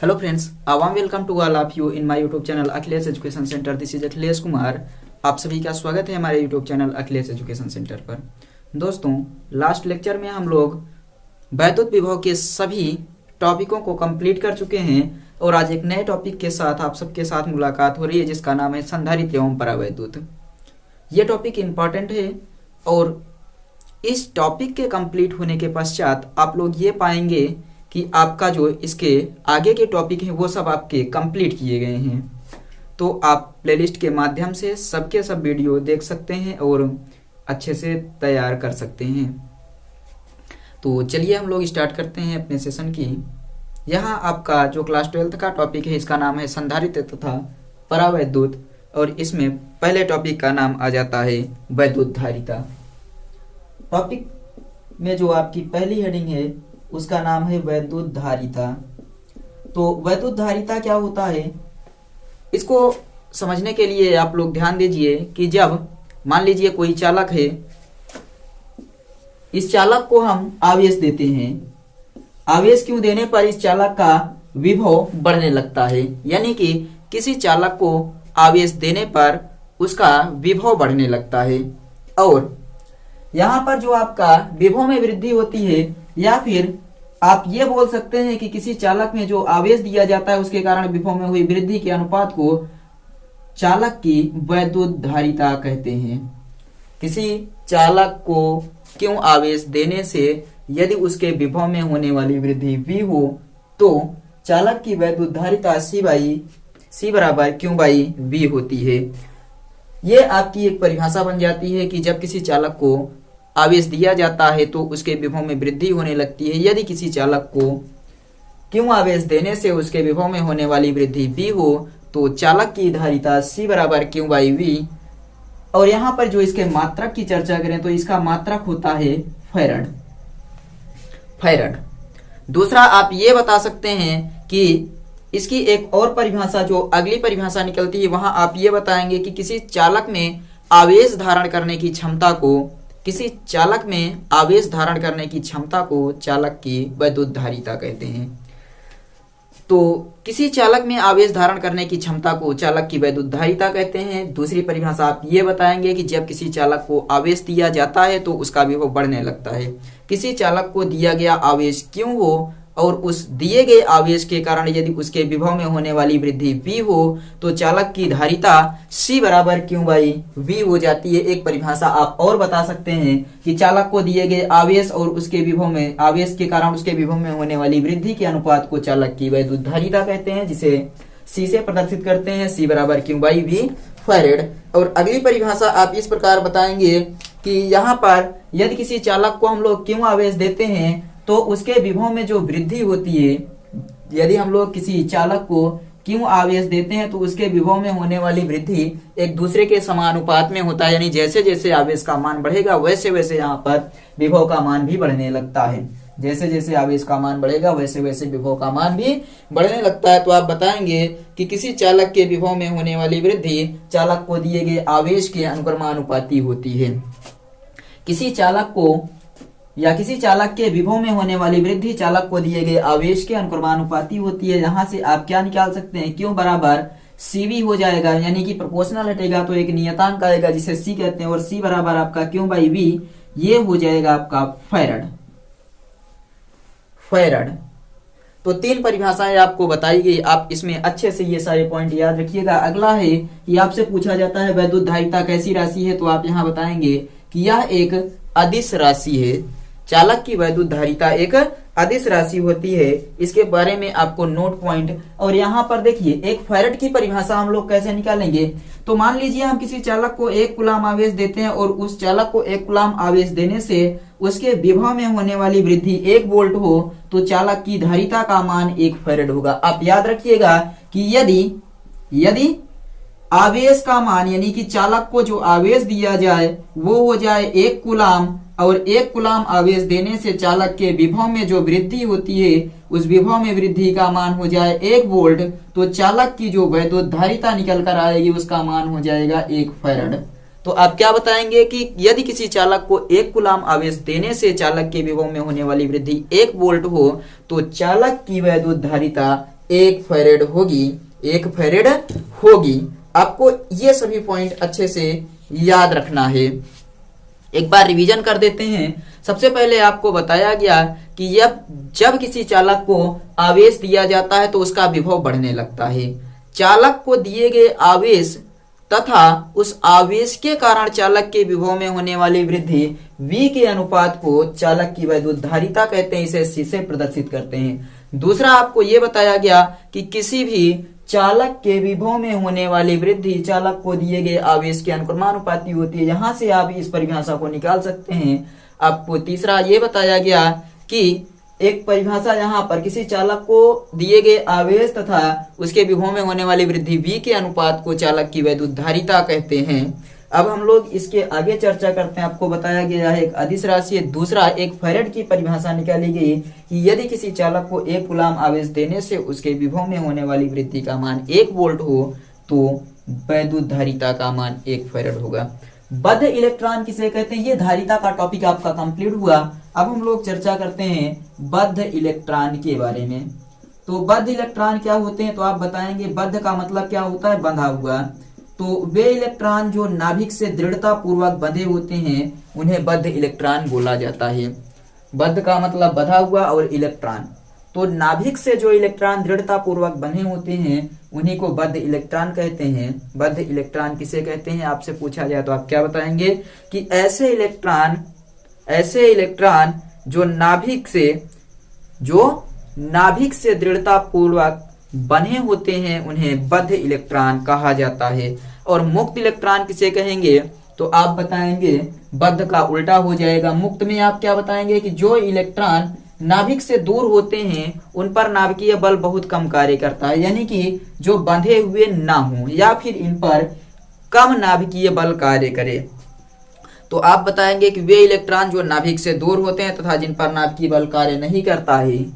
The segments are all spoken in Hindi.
Hello friends, a warm welcome to all of you in my YouTube channel Akhilesh education centre. This is Akhilesh Kumar. आप सभी का स्वागत है हमारे YouTube channel Akhilesh education centre पर। दोस्तों, लास्ट लेक्चर में हम लोग वैद्युत विभव के सभी टॉपिकों को कंप्लीट कर चुके हैं और आज एक नए टॉपिक के साथ आप सबके साथ मुलाकात हो रही है, जिसका नाम है संधारित्र एवं परावैद्युत। ये टॉपिक इम्पॉर्टेंट है और इस टॉपिक के कंप्लीट होने के पश्चात आप लोग ये पाएंगे कि आपका जो इसके आगे के टॉपिक हैं वो सब आपके कंप्लीट किए गए हैं। तो आप प्लेलिस्ट के माध्यम से सबके सब वीडियो देख सकते हैं और अच्छे से तैयार कर सकते हैं। तो चलिए हम लोग स्टार्ट करते हैं अपने सेशन की। यहाँ आपका जो क्लास 12th का टॉपिक है इसका नाम है संधारित्र तथा परावैद्युत और इसमें पहले टॉपिक का नाम आ जाता है वैद्युत धारिता। टॉपिक में जो आपकी पहली हेडिंग है उसका नाम है वैद्युत धारिता। तो वैद्युत धारिता क्या होता है, इसको समझने के लिए आप लोग ध्यान दीजिए कि जब मान लीजिए कोई चालक है, इस चालक को हम आवेश देते हैं। आवेश क्यों देने पर इस चालक का विभव बढ़ने लगता है, यानी कि किसी चालक को आवेश देने पर उसका विभव बढ़ने लगता है। और यहाँ पर जो आपका विभव में वृद्धि होती है, या फिर आप ये बोल सकते हैं कि किसी चालक में जो आवेश दिया जाता है उसके कारण विभव में हुई वृद्धि के अनुपात को चालक की वैद्युत धारिता कहते हैं। किसी चालक को क्यों आवेश देने से यदि उसके विभव में होने वाली वृद्धि v हो तो चालक की वैद्युत धारिता C बराबर Q बाई V होती है। ये आपकी एक परिभाषा बन जाती है कि जब किसी चालक को आवेश दिया जाता है तो उसके विभव में वृद्धि होने लगती है। यदि किसी चालक को क्यों आवेश देने से उसके विभव में होने वाली वृद्धि v हो तो चालक की धारिता C बराबर Q बाई V। और यहाँ पर जो इसके मात्रक की चर्चा करें तो इसका मात्रक होता है फैराड। दूसरा आप ये बता सकते हैं कि इसकी एक और परिभाषा, जो अगली परिभाषा निकलती है, वहां आप ये बताएंगे कि किसी चालक में आवेश धारण करने की क्षमता को चालक की वैद्युत धारिता कहते हैं। तो किसी चालक में आवेश धारण करने की क्षमता को चालक की वैद्युत धारिता कहते हैं। दूसरी परिभाषा आप ये बताएंगे कि जब किसी चालक को आवेश दिया जाता है तो उसका विभव बढ़ने लगता है। किसी चालक को दिया गया आवेश क्यों हो और उस दिए गए आवेश के कारण यदि उसके विभव में होने वाली वृद्धि v हो तो चालक की धारिता C बराबर Q बाई V हो जाती है। एक परिभाषा आप और बता सकते हैं कि चालक को दिए गए आवेश और उसके विभव में आवेश के कारण उसके विभव में होने वाली वृद्धि के अनुपात को चालक की वैद्युत धारिता कहते हैं, जिसे C से प्रदर्शित करते हैं, C बराबर Q बाई V फैराड। और अगली परिभाषा आप इस प्रकार बताएंगे कि यहाँ पर यदि किसी चालक को हम लोग क्यों आवेश देते हैं तो उसके विभव में जो वृद्धि होती है, यदि हम लोग किसी चालक को क्यों आवेश देते हैं तो उसके विभव में होने वाली वृद्धि एक दूसरे के समानुपात में होता है, यानी जैसे जैसे आवेश का मान बढ़ेगा वैसे वैसे यहाँ पर विभव का मान भी बढ़ने लगता है। जैसे जैसे आवेश का मान बढ़ेगा वैसे वैसे विभव का मान भी बढ़ने लगता है। तो आप बताएंगे कि किसी चालक के विभव में होने वाली वृद्धि चालक को दिए गए आवेश के अनुक्रमानुपाती होती है। किसी चालक के विभव में होने वाली वृद्धि चालक को दिए गए आवेश के अनुक्रमानुपाती होती है। यहाँ से आप क्या निकाल सकते हैं, Q बराबर CV हो जाएगा, यानी कि प्रोपोर्शनल हटेगा तो एक नियतांक आएगा जिसे C कहते हैं, और C बराबर आपका Q बाई V, ये हो जाएगा आपका फैराड। तो 3 परिभाषाएं आपको बताई गई, आप इसमें अच्छे से ये सारे पॉइंट याद रखिएगा। अगला है कि आपसे पूछा जाता है वैद्युत धारिता कैसी राशि है, तो आप यहाँ बताएंगे कि यह एक अदिश राशि है। चालक की वैद्युत धारिता एक अदिश राशि होती है। इसके बारे में आपको नोट पॉइंट, और यहाँ पर देखिए एक फैराड की परिभाषा हम लोग कैसे निकालेंगे। तो मान लीजिए हम किसी चालक को 1 कूलाम आवेश देते हैं और उस चालक को 1 कूलाम आवेश देने से उसके विभव में होने वाली वृद्धि 1 वोल्ट हो तो चालक की धारिता का मान 1 फैराड होगा। आप याद रखिएगा कि यदि आवेश का मान, यानी कि चालक को जो आवेश दिया जाए वो हो जाए 1 कूलाम, और 1 कूलाम आवेश देने से चालक के विभव में जो वृद्धि होती है उस विभव में वृद्धि का मान हो जाए 1 वोल्ट, तो चालक की जो वैद्युत धारिता निकल कर आएगी उसका मान हो जाएगा 1 फैराड। तो आप क्या बताएंगे कि यदि किसी चालक को 1 कूलाम आवेश देने से चालक के विभव में होने वाली वृद्धि 1 वोल्ट हो तो चालक की वैद्युत धारिता 1 फैरेड होगी, 1 फैरेड होगी। आपको ये सभी पॉइंट अच्छे से याद रखना है। एक बार रिवीजन कर देते हैं। सबसे पहले आपको बताया गया कि जब किसी चालक को आवेश दिया जाता है तो उसका विभव बढ़ने लगता है। चालक को दिए गए आवेश तथा उस आवेश के कारण चालक के विभव में होने वाली वृद्धि V के अनुपात को चालक की वैद्युत धारिता कहते हैं। इसे C से प्रदर्शित करते हैं। दूसरा आपको यह बताया गया कि किसी भी चालक के विभव में होने वाली वृद्धि चालक को दिए गए आवेश के अनुक्रमानुपाती होती है। यहां से आप इस परिभाषा को निकाल सकते हैं। आपको तीसरा ये बताया गया कि एक परिभाषा यहाँ पर किसी चालक को दिए गए आवेश तथा उसके विभव में होने वाली वृद्धि V के अनुपात को चालक की वैद्युत धारिता कहते हैं। अब हम लोग इसके आगे चर्चा करते हैं। आपको बताया गया है एक अदिश राशि है। दूसरा 1 फैरेड की परिभाषा निकाली गई कि यदि किसी चालक को 1 कूलाम आवेश देने से उसके विभव में होने वाली वृद्धि का मान 1 वोल्ट हो तो वैद्युत धारिता का मान 1 फैरेड होगा। बद्ध इलेक्ट्रॉन किसे कहते हैं? ये धारिता का टॉपिक आपका कंप्लीट हुआ। अब हम लोग चर्चा करते हैं बद्ध इलेक्ट्रॉन के बारे में। तो बद्ध इलेक्ट्रॉन क्या होते हैं? तो आप बताएंगे बद्ध का मतलब क्या होता है? बंधा हुआ। तो वे इलेक्ट्रॉन जो नाभिक से दृढ़ता पूर्वक बंधे होते हैं उन्हें बद्ध इलेक्ट्रॉन बोला जाता है। बद्ध का मतलब बंधा हुआ और इलेक्ट्रॉन, तो नाभिक से जो इलेक्ट्रॉन दृढ़ता पूर्वक बंधे होते हैं उन्हीं को बद्ध इलेक्ट्रॉन कहते हैं। बद्ध इलेक्ट्रॉन किसे कहते हैं आपसे पूछा जाए तो आप क्या बताएंगे कि ऐसे इलेक्ट्रॉन जो नाभिक से दृढ़ता पूर्वक बने होते हैं उन्हें बद्ध इलेक्ट्रॉन कहा जाता है। और मुक्त इलेक्ट्रॉन किसे कहेंगे? तो आप बताएंगे बद्ध का उल्टा हो जाएगा। मुक्त में आप क्या बताएंगे कि जो इलेक्ट्रॉन नाभिक से दूर होते हैं उन पर नाभिकीय बल बहुत कम कार्य करता है, यानी कि जो बंधे हुए ना हो या फिर इन पर कम नाभिकीय बल कार्य करे। तो आप बताएंगे कि वे इलेक्ट्रॉन जो नाभिक से दूर होते हैं तथा जिन पर नाभिकीय बल कार्य नहीं करता है,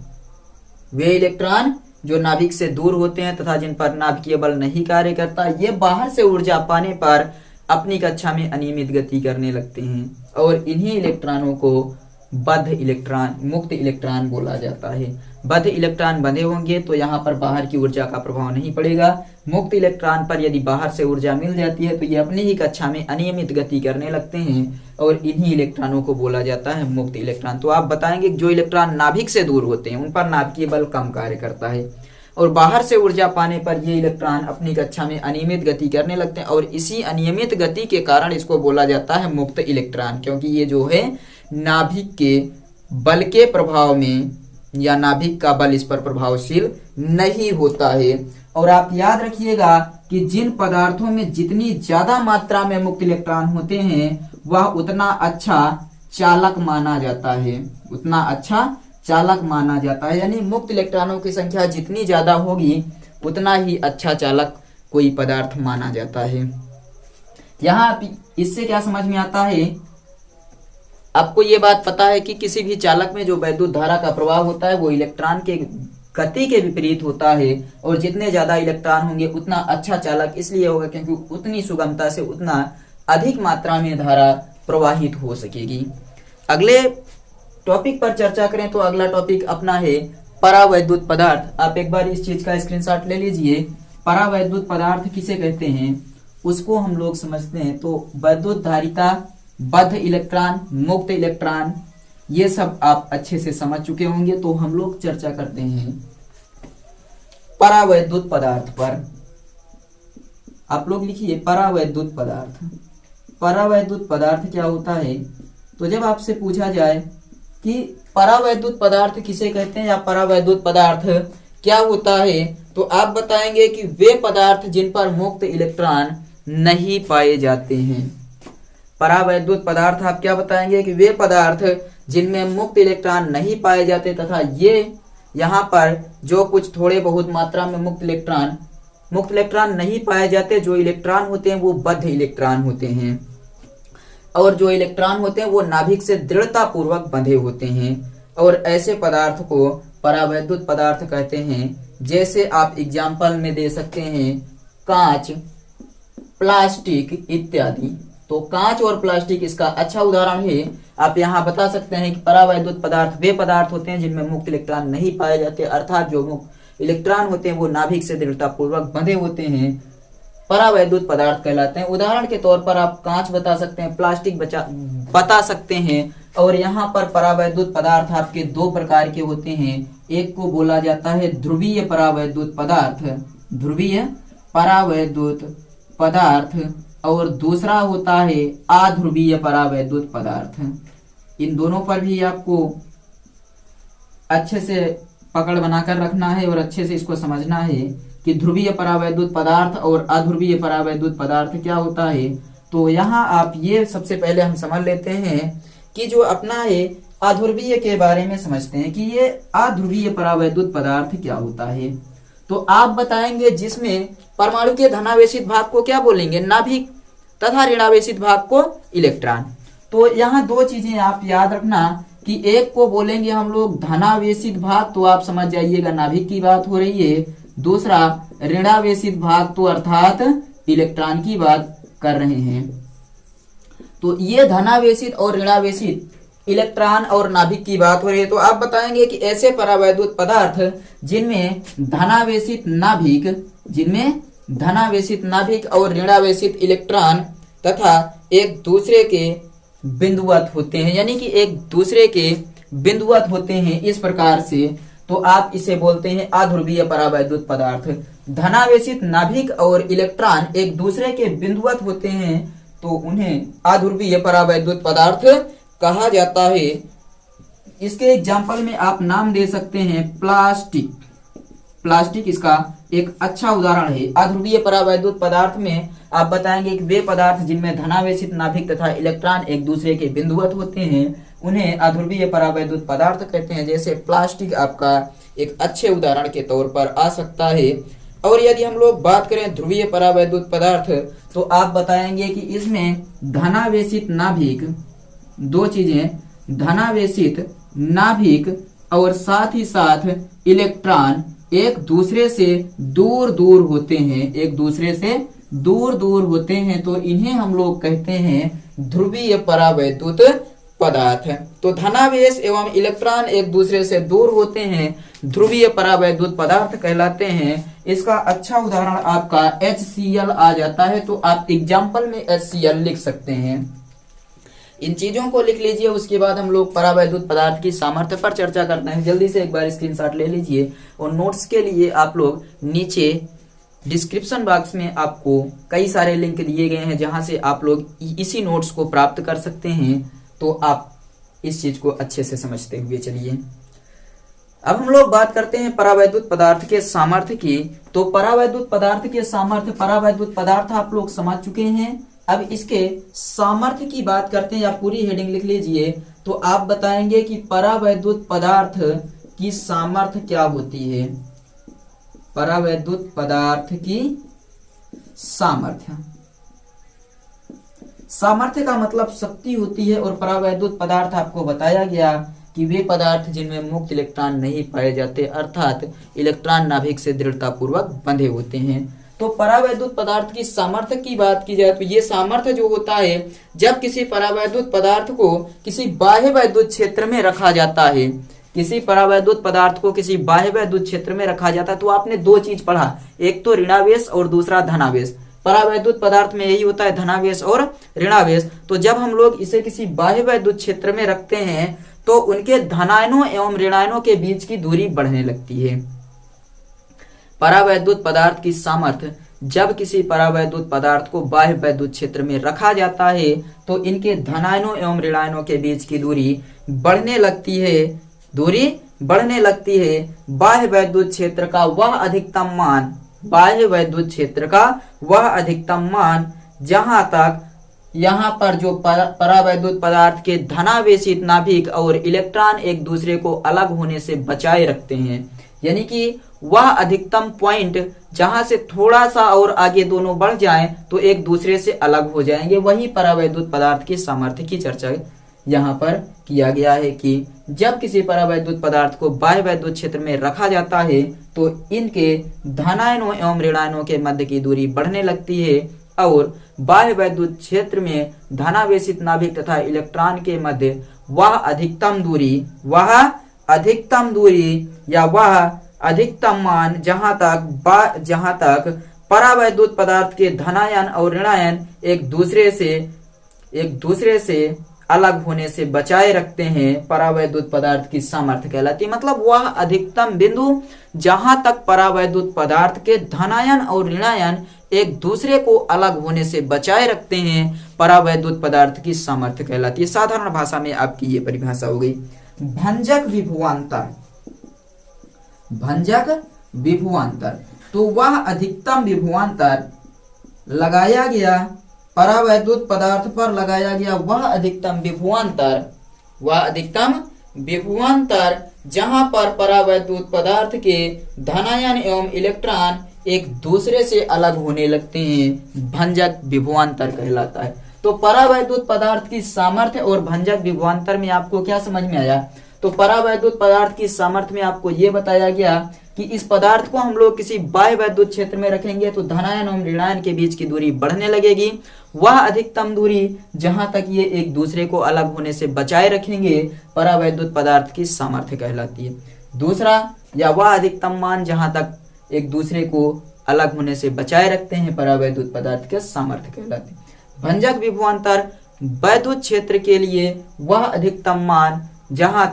वे इलेक्ट्रॉन जो नाभिक से दूर होते हैं तथा जिन पर नाभिकीय बल नहीं कार्य करता, ये बाहर से ऊर्जा पाने पर अपनी कक्षा में अनियमित गति करने लगते हैं और इन्हीं इलेक्ट्रॉनों को बद्ध इलेक्ट्रॉन, मुक्त इलेक्ट्रॉन बोला जाता है। बद्ध इलेक्ट्रॉन बंधे होंगे तो यहाँ पर बाहर की ऊर्जा का प्रभाव नहीं पड़ेगा। मुक्त इलेक्ट्रॉन पर यदि बाहर से ऊर्जा मिल जाती है तो ये अपनी ही कक्षा में अनियमित गति करने लगते हैं और इन्हीं इलेक्ट्रॉनों को बोला जाता है मुक्त इलेक्ट्रॉन। तो आप बताएंगे जो इलेक्ट्रॉन नाभिक से दूर होते हैं उन पर नाभिकीय बल कम कार्य करता है और बाहर से ऊर्जा पाने पर ये इलेक्ट्रॉन अपनी कक्षा में अनियमित गति करने लगते हैं और इसी अनियमित गति के कारण इसको बोला जाता है मुक्त इलेक्ट्रॉन, क्योंकि ये जो है नाभिक के बल के प्रभाव में या नाभिक का बल इस पर प्रभावशील नहीं होता है। और आप याद रखिएगा कि जिन पदार्थों में जितनी ज्यादा मात्रा में मुक्त इलेक्ट्रॉन होते हैं वह उतना अच्छा चालक माना जाता है, उतना अच्छा चालक माना जाता है। यानी मुक्त इलेक्ट्रॉनों की संख्या जितनी ज्यादा होगी उतना ही अच्छा चालक कोई पदार्थ माना जाता है। यहाँ इससे क्या समझ में आता है? आपको ये बात पता है कि किसी भी चालक में जो वैद्युत धारा का प्रवाह होता है वो इलेक्ट्रॉन के गति के विपरीत होता है और जितने ज्यादा इलेक्ट्रॉन होंगे उतना अच्छा चालक इसलिए होगा क्योंकि उतनी सुगमता से उतना अधिक मात्रा में धारा प्रवाहित हो सकेगी। अगले टॉपिक पर चर्चा करें तो अगला टॉपिक अपना है परावैद्युत पदार्थ। आप एक बार इस चीज का स्क्रीनशॉट ले लीजिए। परावैद्युत पदार्थ किसे कहते हैं उसको हम लोग समझते हैं। तो वैद्युत धारिता, बद्ध इलेक्ट्रॉन, मुक्त इलेक्ट्रॉन, ये सब आप अच्छे से समझ चुके होंगे। तो हम लोग चर्चा करते हैं परावैद्युत पदार्थ पर। आप लोग लिखिए परावैद्युत पदार्थ। परावैद्युत पदार्थ क्या होता है? तो जब आपसे पूछा जाए कि परावैद्युत पदार्थ किसे कहते हैं या परावैद्युत पदार्थ क्या होता है तो आप बताएंगे कि वे पदार्थ जिन पर मुक्त इलेक्ट्रॉन नहीं पाए जाते हैं। परावैद्युत पदार्थ आप क्या बताएंगे कि वे पदार्थ जिनमें मुक्त इलेक्ट्रॉन नहीं पाए जाते तथा ये यहाँ पर जो कुछ थोड़े बहुत मात्रा में मुक्त इलेक्ट्रॉन नहीं पाए जाते, जो इलेक्ट्रॉन होते हैं वो बद्ध इलेक्ट्रॉन होते हैं और जो इलेक्ट्रॉन होते हैं वो नाभिक से दृढ़ता पूर्वक बंधे होते हैं और ऐसे पदार्थ को परावैद्युत पदार्थ कहते हैं। जैसे आप एग्जाम्पल में दे सकते हैं कांच, प्लास्टिक इत्यादि। तो कांच और प्लास्टिक इसका अच्छा उदाहरण है। आप यहाँ बता सकते हैं कि परावैद्युत पदार्थ वे पदार्थ होते हैं जिनमें मुक्त इलेक्ट्रॉन नहीं पाए जाते, अर्थात जो इलेक्ट्रॉन होते हैं वो नाभिक से दृढ़ता पूर्वक बंधे होते हैं, परावैद्युत पदार्थ कहलाते हैं। उदाहरण के तौर पर आप कांच बता सकते हैं, प्लास्टिक बता सकते हैं। और यहाँ पर परावैद्युत पदार्थ आपके दो प्रकार के होते हैं। एक को बोला जाता है ध्रुवीय परावैद्युत पदार्थ, ध्रुवीय परावैद्युत पदार्थ, और दूसरा होता है अध्रुवीय परावैद्युत पदार्थ। इन दोनों पर भी आपको अच्छे से पकड़ बनाकर रखना है और अच्छे से इसको समझना है कि ध्रुवीय परावैद्युत पदार्थ और अध्रुवीय परावैद्युत पदार्थ क्या होता है। तो यहाँ आप ये सबसे पहले हम समझ लेते हैं कि जो अपना है अध्रुवीय के बारे में समझते हैं कि ये अध्रुवीय परावैद्युत पदार्थ क्या होता है। तो आप बताएंगे जिसमें परमाणु के धनावेशित भाग को क्या बोलेंगे, नाभिक, तथा ऋणावेशित भाग को इलेक्ट्रॉन। तो यहाँ दो चीजें आप याद रखना कि एक को बोलेंगे हम लोग धनावेशित भाग, तो आप समझ जाइएगा नाभिक की बात हो रही है। दूसरा ऋणावेशित भाग, तो अर्थात इलेक्ट्रॉन की बात कर रहे हैं। तो ये धनावेशित और ऋणावेशित इलेक्ट्रॉन और नाभिक की बात हो रही है। तो आप बताएंगे कि ऐसे परावैद्युत पदार्थ जिनमें धनावेशित नाभिक और ऋणावेशित इलेक्ट्रॉन तथा एक दूसरे के बिंदुवत होते हैं, यानी कि एक दूसरे के बिंदुवत होते हैं इस प्रकार से, तो आप इसे बोलते हैं अध्रुवीय परावैद्युत पदार्थ। धनावेशित नाभिक और इलेक्ट्रॉन एक दूसरे के बिंदुवत होते हैं तो उन्हें अध्रुवीय परावैद्युत पदार्थ कहा जाता है। इसके एग्जाम्पल में आप नाम दे सकते हैं प्लास्टिक इसका एक अच्छा उदाहरण है। अध्रुवीय परावैद्युत पदार्थ में आप बताएंगे कि वे पदार्थ जिनमें धनावेशित नाभिक तथा इलेक्ट्रॉन एक दूसरे के बिंदुवत होते हैं उन्हें अध्रुवीय परावैद्युत पदार्थ कहते हैं। जैसे प्लास्टिक आपका एक अच्छे उदाहरण के तौर पर आ सकता है। और यदि हम लोग बात करें ध्रुवीय परावैद्युत पदार्थ, तो आप बताएंगे कि इसमें धनावेशित नाभिक, दो चीजें, धनावेशित नाभिक और साथ ही साथ इलेक्ट्रॉन एक दूसरे से दूर दूर होते हैं, एक दूसरे से दूर दूर होते हैं, तो इन्हें हम लोग कहते हैं ध्रुवीय परावैद्युत पदार्थ। तो धनावेश एवं इलेक्ट्रॉन एक दूसरे से दूर होते हैं, ध्रुवीय परावैद्युत पदार्थ कहलाते हैं। इसका अच्छा उदाहरण आपका HCl आ जाता है, तो आप एग्जाम्पल में HCl लिख सकते हैं। इन चीजों को लिख लीजिए। उसके बाद हम लोग परावैद्युत पदार्थ की सामर्थ्य पर चर्चा करते हैं। जल्दी से एक बार स्क्रीनशॉट ले लीजिए और नोट्स के लिए आप लोग नीचे डिस्क्रिप्शन बॉक्स में आपको कई सारे लिंक दिए गए हैं जहां से आप लोग इसी नोट्स को प्राप्त कर सकते हैं। तो आप इस चीज को अच्छे से समझते हुए चलिए। अब हम लोग बात करते हैं परावैद्युत पदार्थ के सामर्थ्य की। तो परावैद्युत पदार्थ के सामर्थ्य, परावैद्युत पदार्थ आप लोग समझ चुके हैं। अब इसके सामर्थ्य की बात करते हैं। आप पूरी हेडिंग लिख लीजिए। तो आप बताएंगे कि परावैद्युत पदार्थ की सामर्थ्य क्या होती है। परावैद्युत पदार्थ की सामर्थ्य, सामर्थ्य का मतलब शक्ति होती है। और परावैद्युत पदार्थ आपको बताया गया कि वे पदार्थ जिनमें मुक्त इलेक्ट्रॉन नहीं पाए जाते, अर्थात इलेक्ट्रॉन नाभिक से दृढ़ता पूर्वक बंधे होते हैं। तो परावैद्युत पदार्थ की सामर्थ्य की बात की जाए तो ये सामर्थ्य जो होता है जब किसी परावैद्युत पदार्थ को किसी बाह्य वैद्युत क्षेत्र में रखा जाता है, किसी परावैद्युत पदार्थ को किसी बाह्य वैद्युत क्षेत्र में रखा जाता है, तो आपने दो चीज पढ़ा, एक तो ऋणावेश और दूसरा धनावेश। परावैद्युत पदार्थ में यही होता है, धनावेश और ऋणावेश। तो जब हम लोग इसे किसी बाह्य वैद्युत क्षेत्र में रखते हैं तो उनके धनायनों एवं ऋणायनों के बीच की दूरी बढ़ने लगती है। परावैद्युत पदार्थ की सामर्थ्य, जब किसी परावैद्युत पदार्थ को बाह्य वैद्युत क्षेत्र में रखा जाता है तो इनके धनायनों एवं ऋणायनों के बीच की दूरी बढ़ने लगती है, दूरी बढ़ने लगती है। बाह्य वैद्युत क्षेत्र का वह अधिकतम मान, बाह्य वैद्युत क्षेत्र का वह अधिकतम मान जहां तक यहाँ पर जो परावैद्युत पदार्थ के धनावेशित नाभिक और इलेक्ट्रॉन एक दूसरे को अलग होने से बचाए रखते हैं, यानी कि वह अधिकतम पॉइंट जहां से थोड़ा सा और आगे दोनों बढ़ जाएं तो एक दूसरे से अलग हो जाएंगे, वही परावैद्युत पदार्थ की सामर्थ्य की चर्चा यहाँ पर किया गया है कि जब किसी परावैद्युत पदार्थ को बाह्य वैद्युत क्षेत्र में रखा जाता है तो इनके धनायनों एवं ऋणायनों के मध्य की दूरी बढ़ने लगती है और बाह्य वैद्युत क्षेत्र में धनावेशित नाभिक तथा इलेक्ट्रॉन के मध्य वह अधिकतम दूरी या वह अधिकतम मान जहां तक परावैद्युत पदार्थ के धनायन और ऋणायन एक दूसरे से अलग होने से बचाए रखते हैं, परावैद्युत पदार्थ की सामर्थ्य कहलाती है। मतलब वह अधिकतम बिंदु जहां तक परावैद्युत पदार्थ के धनायन और ऋणायन एक दूसरे को अलग होने से बचाए रखते हैं, परावैद्युत पदार्थ की सामर्थ्य कहलाती है। साधारण भाषा में आपकी ये परिभाषा हो गई। भंजक विभवांतर तो वह अधिकतम विभवांतर लगाया गया परावैद्युत पदार्थ पर लगाया गया वह अधिकतम विभवांतर जहां पर परावैद्युत पदार्थ के धनायन एवं इलेक्ट्रॉन एक दूसरे से अलग होने लगते हैं, भंजक विभवांतर कहलाता है। तो परावैद्युत पदार्थ की सामर्थ्य और भंजक विभवांतर में आपको क्या समझ में आया? तो परावैद्युत पदार्थ की सामर्थ्य में आपको यह बताया गया कि इस पदार्थ को हम लोग किसी बाह्य वैद्युत क्षेत्र में रखेंगे तो धनायन और ऋणायन के बीच की दूरी बढ़ने लगेगी। वह अधिकतम दूरी जहां तक ये एक दूसरे को अलग होने से बचाए रखेंगे, परावैद्युत पदार्थ की सामर्थ्य कहलाती है। दूसरा, या वह अधिकतम मान जहां तक एक दूसरे को अलग होने से बचाए रखते हैं, परावैद्युत पदार्थ के सामर्थ्य कहलाती है। भंजक विभवांतर वैद्युत क्षेत्र के लिए वह अधिकतम मान जहां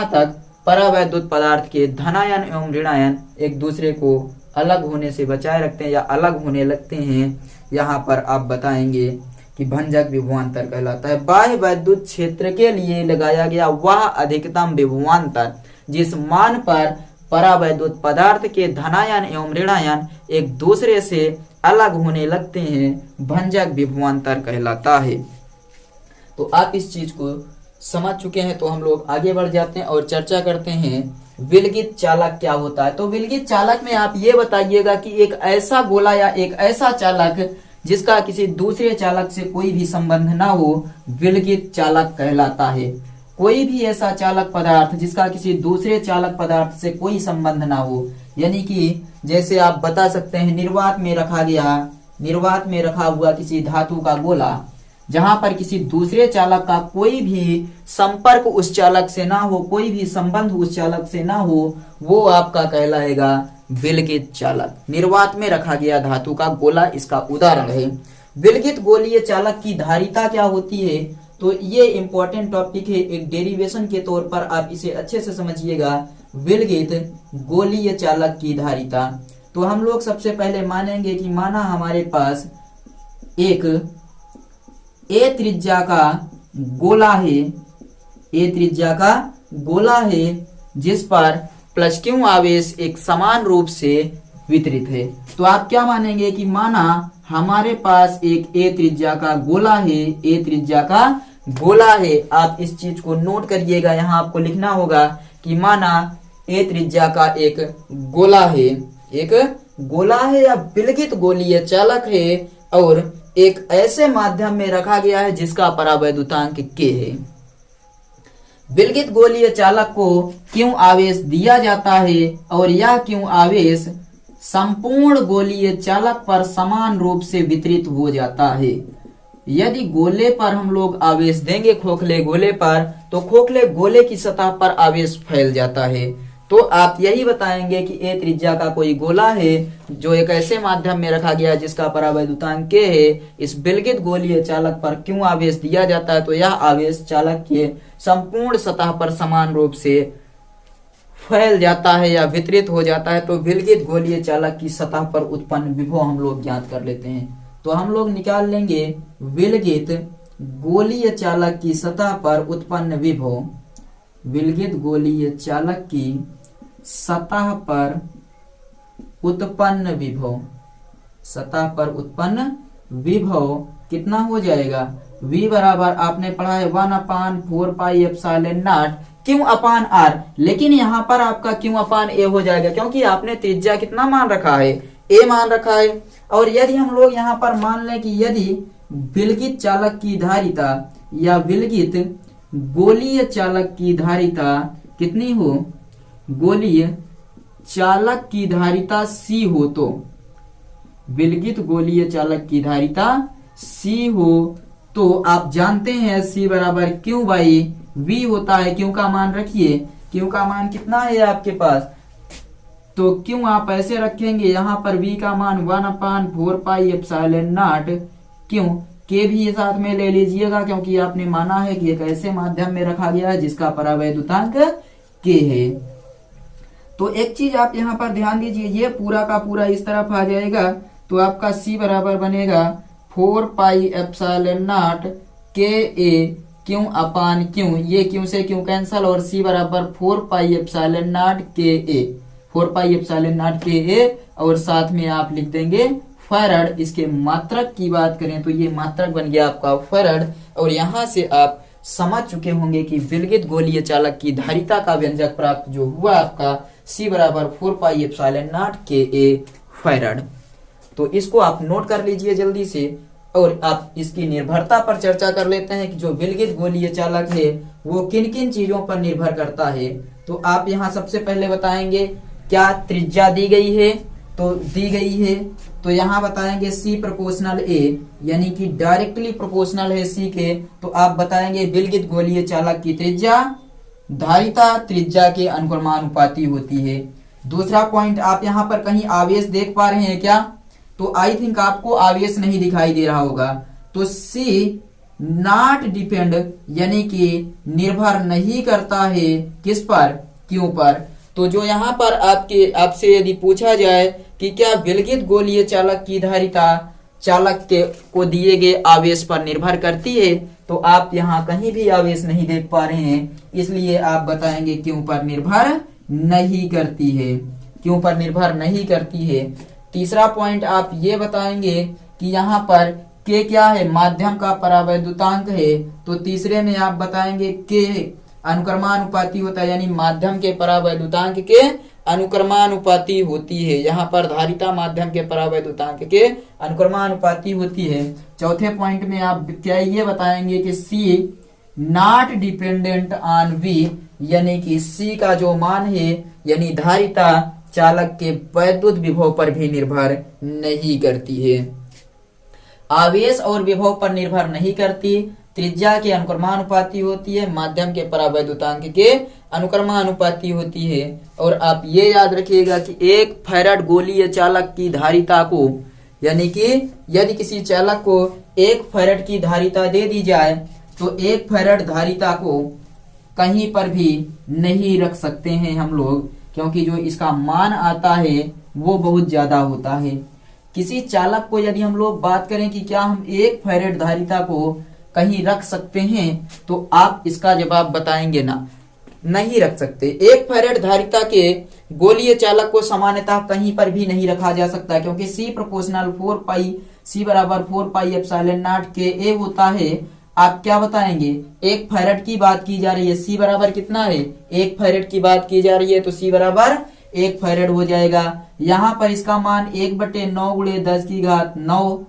तक परावैद्युत पदार्थ के धनायन एवं ऋणायन एक दूसरे को अलग होने से बचाए रखते हैं या अलग होने लगते हैं, यहाँ पर आप बताएंगे कि भंजक विभवांतर कहलाता है। बाह्य वैद्युत क्षेत्र के लिए लगाया गया वह अधिकतम विभवांतर जिस मान पर परावैद्युत पदार्थ के धनायन एवं ऋणायन एक दूसरे से अलग होने लगते हैं, भंजक विभवांतर कहलाता है। तो आप इस चीज को समझ चुके हैं, तो हम लोग आगे बढ़ जाते हैं और चर्चा करते हैं विलगित चालक क्या होता है। तो विलगित चालक में आप ये बताइएगा कि एक ऐसा गोला या एक ऐसा चालक जिसका किसी दूसरे चालक से कोई भी संबंध ना हो, विलगित चालक कहलाता है। कोई भी ऐसा चालक पदार्थ जिसका किसी दूसरे चालक पदार्थ से कोई संबंध ना हो, यानी कि जैसे आप बता सकते हैं निर्वात में रखा हुआ किसी धातु का गोला जहां पर किसी दूसरे चालक का कोई भी संपर्क उस चालक से ना हो, कोई भी संबंध उस चालक से ना हो, वो आपका कहलाएगा विलगित चालक। निर्वात में रखा गया धातु का गोला इसका उदाहरण है। विलगित गोलीय चालक की धारिता क्या होती है? तो ये इंपॉर्टेंट टॉपिक है, एक डेरिवेशन के तौर पर आप इसे अच्छे से समझिएगा। विलगित गोलीय चालक की धारिता, तो हम लोग सबसे पहले मानेंगे कि माना हमारे पास एक ए त्रिज्या का गोला है जिस पर प्लस क्यू आवेश एक समान रूप से वितरित है। तो आप क्या मानेंगे कि माना हमारे पास एक ए त्रिज्या का गोला है। आप इस चीज को नोट करिएगा, यहाँ आपको लिखना होगा कि माना ए त्रिज्या का एक गोला है या विलगित गोलीय चालक है और एक ऐसे माध्यम में रखा गया है जिसका परावैद्युतांक K है। विलगित गोलीय चालक को क्यों आवेश दिया जाता है और यह क्यों आवेश संपूर्ण गोलीय चालक पर समान रूप से वितरित हो जाता है। यदि गोले पर हम लोग आवेश देंगे, खोखले गोले पर, तो खोखले गोले की सतह पर आवेश फैल जाता है। तो आप यही बताएंगे कि ए त्रिज्या का कोई गोला है जो एक ऐसे माध्यम में रखा गया जिसका परावैद्युतांक K है। इस विलगित गोलीय चालक पर क्यों आवेश दिया जाता है? तो यह आवेश चालक के संपूर्ण सतह पर समान रूप से फैल जाता है या वितरित हो जाता है। तो विलगित गोलीय चालक की सतह पर उत्पन्न विभव हम लोग ज्ञात कर लेते हैं। तो हम लोग निकाल लेंगे विलगित गोलीय चालक की सतह पर उत्पन्न विभव। विलगित गोलीय चालक की सतह पर उत्पन्न विभव कितना हो जाएगा? V बराबर आपने पढ़ा है 1/4 pi epsilon not Q upon R, लेकिन यहाँ पर आपका क्यू अपान A हो जाएगा क्योंकि आपने त्रिज्या कितना मान रखा है? A मान रखा है। और यदि हम लोग यहाँ पर मान लें कि यदि विलगित चालक की धारिता या विलगित गोलीय चालक की धारिता कितनी हो? गोलीय चालक की धारिता C हो, तो विलगित गोलीय चालक की धारिता C हो तो आप जानते हैं C बराबर Q बाई V होता है। Q का मान रखिए, क्यू का मान कितना है आपके पास, तो क्यों आप ऐसे रखेंगे, यहाँ पर v का मान 1/4πε0 क्यों, के भी ये साथ में ले लीजिएगा क्योंकि आपने माना है कि एक ऐसे माध्यम में रखा गया है जिसका परावैद्युतांक के है। तो एक चीज आप यहाँ पर ध्यान दीजिए, ये पूरा का पूरा इस तरफ आ जाएगा तो आपका c बराबर बनेगा 4πε0 के ए क्यों अपान क्यों, ये क्यों से क्यों कैंसल और c बराबर 4πε0 के ए, 4πε0 के ए और साथ में आप लिख देंगे फैराड। इसके मात्रक की बात करें तो ये मात्रक बन गया आपका फैराड। और यहाँ से आप समझ चुके होंगे कि विलगित गोलीय चालक की धारिता का व्यंजक प्राप्त जो हुआ आपका c बराबर 4πε0 के ए फैराड। तो इसको आप नोट कर लीजिए जल्दी से और आप इसकी निर्भरता पर चर्चा कर लेते हैं कि जो विलगित गोलीय चालक है वो किन किन चीजों पर निर्भर करता है। तो आप यहाँ सबसे पहले बताएंगे क्या त्रिज्या दी गई है, तो दी गई है तो यहाँ बताएंगे C प्रोपोर्शनल A यानी कि डायरेक्टली प्रोपोर्शनल है C के, तो आप बताएंगे विलगित गोलीय चालक की त्रिज्या धारिता त्रिज्या के अनुक्रमानुपाती होती है। दूसरा पॉइंट आप यहाँ पर कहीं आवेश देख पा रहे हैं क्या, तो आई थिंक आपको आवेश नहीं दिखाई दे रहा होगा। तो C नॉट डिपेंड यानी कि निर्भर नहीं करता है किस पर, क्यों पर। तो जो यहाँ पर आपसे यदि पूछा जाए कि क्या विलगित गोलीय चालक की धारिता चालक के को दिए गए आवेश पर निर्भर करती है, तो आप यहाँ कहीं भी आवेश नहीं देख पा रहे हैं, इसलिए आप बताएंगे क्यों पर निर्भर नहीं करती है, क्यों पर निर्भर नहीं करती है। तीसरा पॉइंट आप ये बताएंगे कि यहाँ पर के क्या है, माध्यम का परावैद्युतांक है, तो तीसरे में आप बताएंगे के अनुक्रमानुपाती होता है यानी माध्यम के परावैद्युतांक के अनुक्रमानुपाती होती है। यहाँ पर धारिता माध्यम के परावैद्युतांक के अनुक्रमानुपाती होती है। चौथे पॉइंट में आप क्या ये बताएंगे कि C not dependent on V यानी कि C का जो मान है यानी धारिता चालक के वैद्युत विभव पर भी निर्भर नहीं करती है। आवेश और विभव पर निर्भर नहीं करती, त्रिज्या के अनुक्रमानुपाती होती है, माध्यम के परावैद्युतांक के अनुक्रमानुपाती होती है। और आप ये याद रखिएगा कि एक फैराड गोलीय चालक की धारिता को यानी कि यदि किसी चालक को एक फैराड की धारिता दे दी जाए तो एक फैराड धारिता को कहीं पर भी नहीं रख सकते हैं हम लोग, क्योंकि जो इसका मान आता है वो बहुत ज्यादा होता है। किसी चालक को यदि हम लोग बात करें कि क्या हम एक फैराड धारिता को कहीं रख सकते हैं, तो आप इसका जवाब बताएंगे ना, नहीं रख सकते। एक फैराड धारिता के गोलीय चालक को सामान्यतः कहीं पर भी नहीं रखा जा सकता क्योंकि C प्रोपोर्शनल 4π C बराबर 4πε0 के ए होता है। आप क्या बताएंगे, एक फैराड की बात की जा रही है, C बराबर कितना है, एक फैराड की बात की जा रही है तो C बराबर एक फैराड हो जाएगा। यहाँ पर इसका मान 1/9 × 10⁹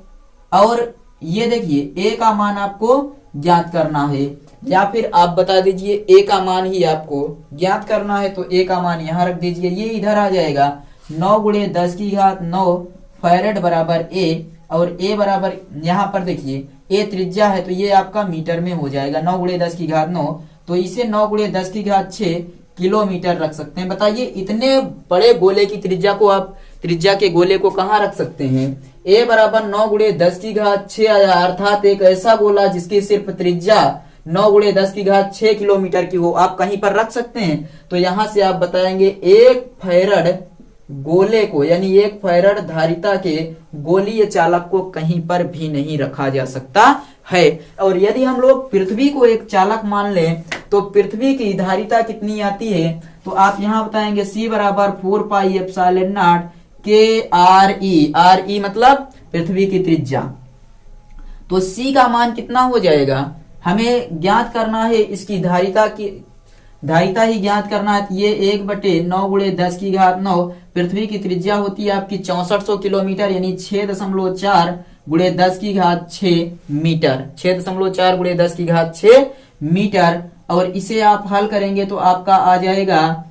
और ये देखिए A का मान आपको ज्ञात करना है, या फिर आप बता दीजिए A का मान ही आपको ज्ञात करना है तो A का मान यहाँ रख दीजिए, ये इधर आ जाएगा 9 × 10⁹ फैराड बराबर A और A बराबर यहाँ पर देखिए A त्रिज्या है तो ये आपका मीटर में हो जाएगा 9 × 10⁹, तो इसे 9 × 10⁶ किलोमीटर रख सकते हैं। बताइए इतने बड़े गोले की त्रिज्या को आप त्रिज्या के गोले को कहाँ रख सकते हैं। A बराबर 9 × 10⁶ आया, अर्थात एक ऐसा गोला जिसकी सिर्फ त्रिज्या 9 × 10⁶ किलोमीटर की हो, आप कहीं पर रख सकते हैं। तो यहां से आप बताएंगे एक फैराड गोले को यानी एक फैराड धारिता के गोलीय चालक को कहीं पर भी नहीं रखा जा सकता है। और यदि हम लोग पृथ्वी को एक चालक मान लें तो पृथ्वी की धारिता कितनी आती है, तो आप यहाँ बताएंगे C बराबर 4πε0 के RE मतलब पृथ्वी की त्रिज्या। तो C का मान कितना हो जाएगा, हमें ज्ञात करना है इसकी धारिता ही ज्ञात करना है। ये 1/9 × 10⁹ पृथ्वी की त्रिज्या होती है आपकी 6400 किलोमीटर यानी 6.4 × 10⁶ मीटर, 6.4 × 10⁶ मीटर। और इसे आप हल करेंगे तो आपका आ जाएगा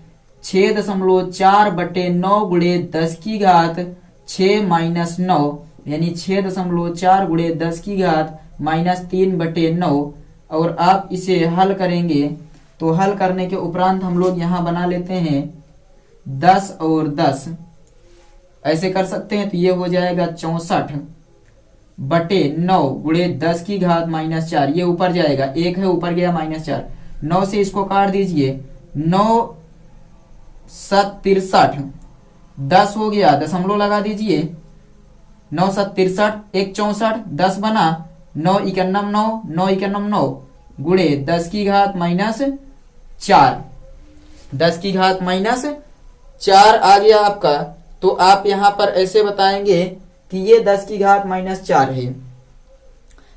6.4/9 × 10⁻⁻9 यानी 6.4 × 10⁻³ -3/9। और आप इसे हल करेंगे तो हल करने के उपरांत हम लोग यहाँ बना लेते हैं 10 और 10, ऐसे कर सकते हैं। तो ये हो जाएगा 64/9 गुणे 10 की घात -4, ये ऊपर जाएगा, 1 है ऊपर गया -4, 9 से इसको काट दीजिए, 9 7 63, 10 हो गया, दशमलव लगा दीजिए, 9 7 63, 1 64, 10 बना, 9 91 9, 9 91 9 गुणे 10 की घात -4, 10 की घात -4 आ गया आपका। तो आप यहां पर ऐसे बताएंगे कि ये 10 की घात -4 है,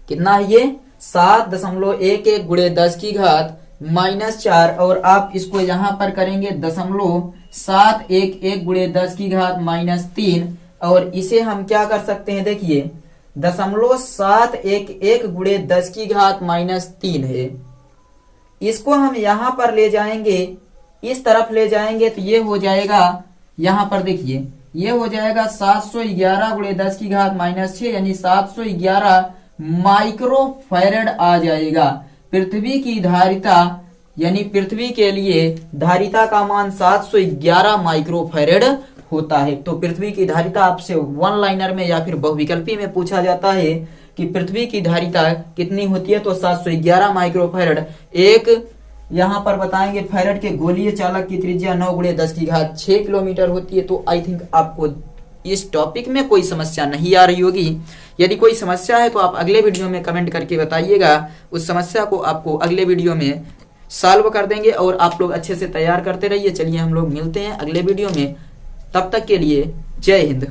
कितना है ये 7.11 गुणे 10 की घात -4, और आप इसको यहां पर करेंगे 0.711 गुणे 10 की घात -3, और इसे हम क्या कर सकते हैं, देखिए 0.711 गुणे 10 की घात -3 है, इसको हम यहां पर ले जाएंगे, इस तरफ ले जाएंगे, तो ये हो जाएगा, यहां पर देखिए ये हो जाएगा 711 गुणे 10 की घात -6, यानी 711 माइक्रोफैरड आ जाएगा। पृथ्वी की धारिता, यानी पृथ्वी के लिए धारिता का मान 711 माइक्रोफैरड होता है। तो पृथ्वी की धारिता आपसे वन लाइनर में या फिर बहुविकल्पी में पूछा जाता है कि पृथ्वी की धारिता कितनी होती है, तो 711 माइक्रोफैरड। एक यहां पर बताएंगे फैरड के गोलीय चालक की त्रिज्या 9 गुणे 10 की घात 6 किलोमीटर होती है। तो आई थिंक आपको इस टॉपिक में कोई समस्या नहीं आ रही होगी। यदि कोई समस्या है तो आप अगले वीडियो में कमेंट करके बताइएगा, उस समस्या को आपको अगले वीडियो में सॉल्व कर देंगे, और आप लोग अच्छे से तैयार करते रहिए। चलिए हम लोग मिलते हैं अगले वीडियो में, तब तक के लिए जय हिंद।